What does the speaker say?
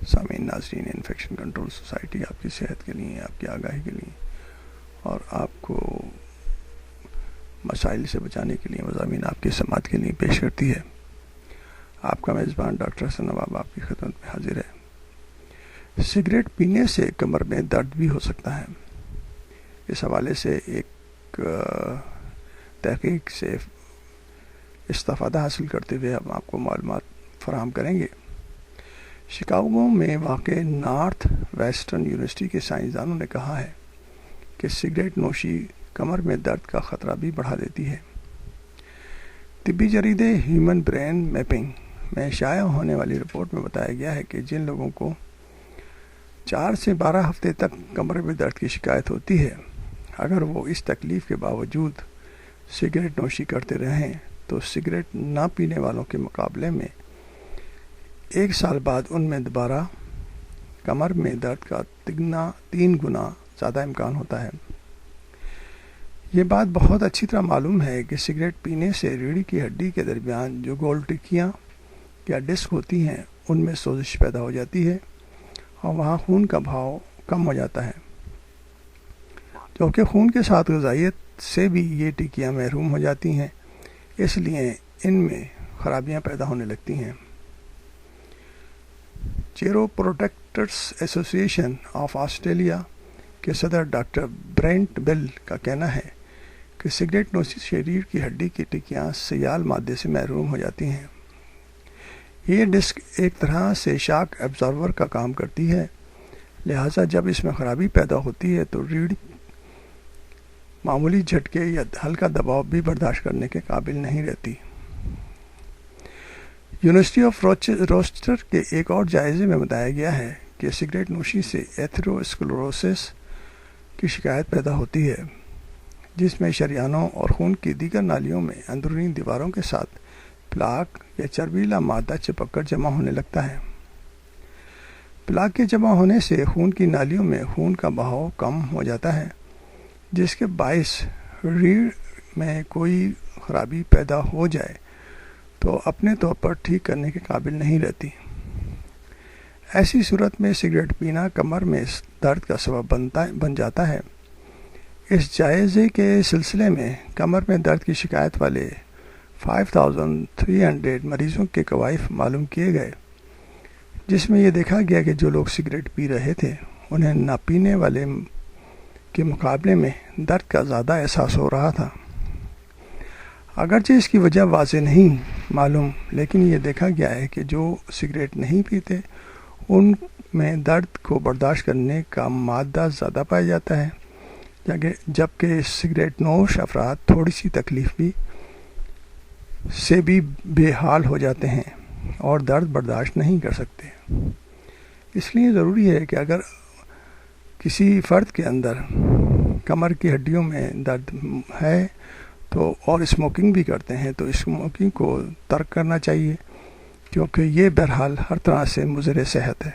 سامعین ناظرین، infection control society آپ کی صحت کے لیے، آپ کی آگاہی کے لیے اور آپ کو مسائل سے بچانے کے لیے مضامین آپ کی سماعت کے لیے پیش کرتی ہے۔ آپ کا میزبان ڈاکٹر حسن نواب آپ کی خدمت میں حاضر ہے۔ سگریٹ پینے سے کمر میں درد بھی ہو سکتا ہے۔ اس حوالے سے ایک تحقیق سے استفادہ حاصل کرتے ہوئے ہم آپ کو معلومات فراہم کریں گے۔ شکاگو میں واقع نارتھ ویسٹرن یونیورسٹی کے سائنسدانوں نے کہا ہے کہ سگریٹ نوشی کمر میں درد کا خطرہ بھی بڑھا دیتی ہے۔ طبی جریدے ہیومن برین میپنگ میں شائع ہونے والی رپورٹ میں بتایا گیا ہے کہ جن لوگوں کو 4 سے 12 ہفتے تک کمر میں درد کی شکایت ہوتی ہے، اگر وہ اس تکلیف کے باوجود سگریٹ نوشی کرتے رہیں تو سگریٹ نہ پینے والوں کے مقابلے میں 1 سال بعد ان میں دوبارہ کمر میں درد کا 3 گنا زیادہ امکان ہوتا ہے۔ یہ بات بہت اچھی طرح معلوم ہے کہ سگریٹ پینے سے ریڑھ کی ہڈی کے درمیان جو گول ٹکیاں یا ڈسک ہوتی ہیں ان میں سوزش پیدا ہو جاتی ہے اور وہاں خون کا بہاؤ کم ہو جاتا ہے، کیونکہ خون کے ساتھ غذائیت سے بھی یہ ٹکیاں محروم ہو جاتی ہیں، اس لیے ان میں خرابیاں پیدا ہونے لگتی ہیں۔ چیرو پروٹیکٹرز ایسوسی ایشن آف آسٹریلیا کے صدر ڈاکٹر برینٹ بیل کا کہنا ہے کہ سگریٹ نوشی شریر کی ہڈی کی ٹکیاں سیال مادے سے محروم ہو جاتی ہیں۔ یہ ڈسک ایک طرح سے شاک ایبزارور کا کام کرتی ہے، لہٰذا جب اس میں خرابی پیدا ہوتی ہے تو ریڑھ معمولی جھٹکے یا ہلکا دباؤ بھی برداشت کرنے کے قابل نہیں رہتی۔ یونیورسٹی آف روچسٹر کے ایک اور جائزے میں بتایا گیا ہے کہ سگریٹ نوشی سے ایتھروسکلروسس کی شکایت پیدا ہوتی ہے، جس میں شریانوں اور خون کی دیگر نالیوں میں اندرونی دیواروں کے ساتھ پلاک یا چربیلا مادہ چپک کر جمع ہونے لگتا ہے۔ پلاک کے جمع ہونے سے خون کی نالیوں میں خون کا بہاؤ کم ہو جاتا ہے، جس کے باعث ریڑھ میں کوئی خرابی پیدا ہو جائے تو اپنے طور پر ٹھیک کرنے کے قابل نہیں رہتی۔ ایسی صورت میں سگریٹ پینا کمر میں درد کا سبب بن جاتا ہے۔ اس جائزے کے سلسلے میں کمر میں درد کی شکایت والے 5300 مریضوں کے کوائف معلوم کیے گئے، جس میں یہ دیکھا گیا کہ جو لوگ سگریٹ پی رہے تھے انہیں نہ پینے والے کے مقابلے میں درد کا زیادہ احساس ہو رہا تھا۔ اگرچہ اس کی وجہ واضح نہیں معلوم، لیکن یہ دیکھا گیا ہے کہ جو سگریٹ نہیں پیتے ان میں درد کو برداشت کرنے کا مادہ زیادہ پایا جاتا ہے، جبکہ سگریٹ نوش افراد تھوڑی سی تکلیف سے بھی بے حال ہو جاتے ہیں اور درد برداشت نہیں کر سکتے۔ اس لیے ضروری ہے کہ اگر کسی فرد کے اندر کمر کی ہڈیوں میں درد ہے تو اور اسموکنگ بھی کرتے ہیں تو اسموکنگ کو ترک کرنا چاہیے، کیونکہ یہ بہرحال ہر طرح سے مضر صحت ہے۔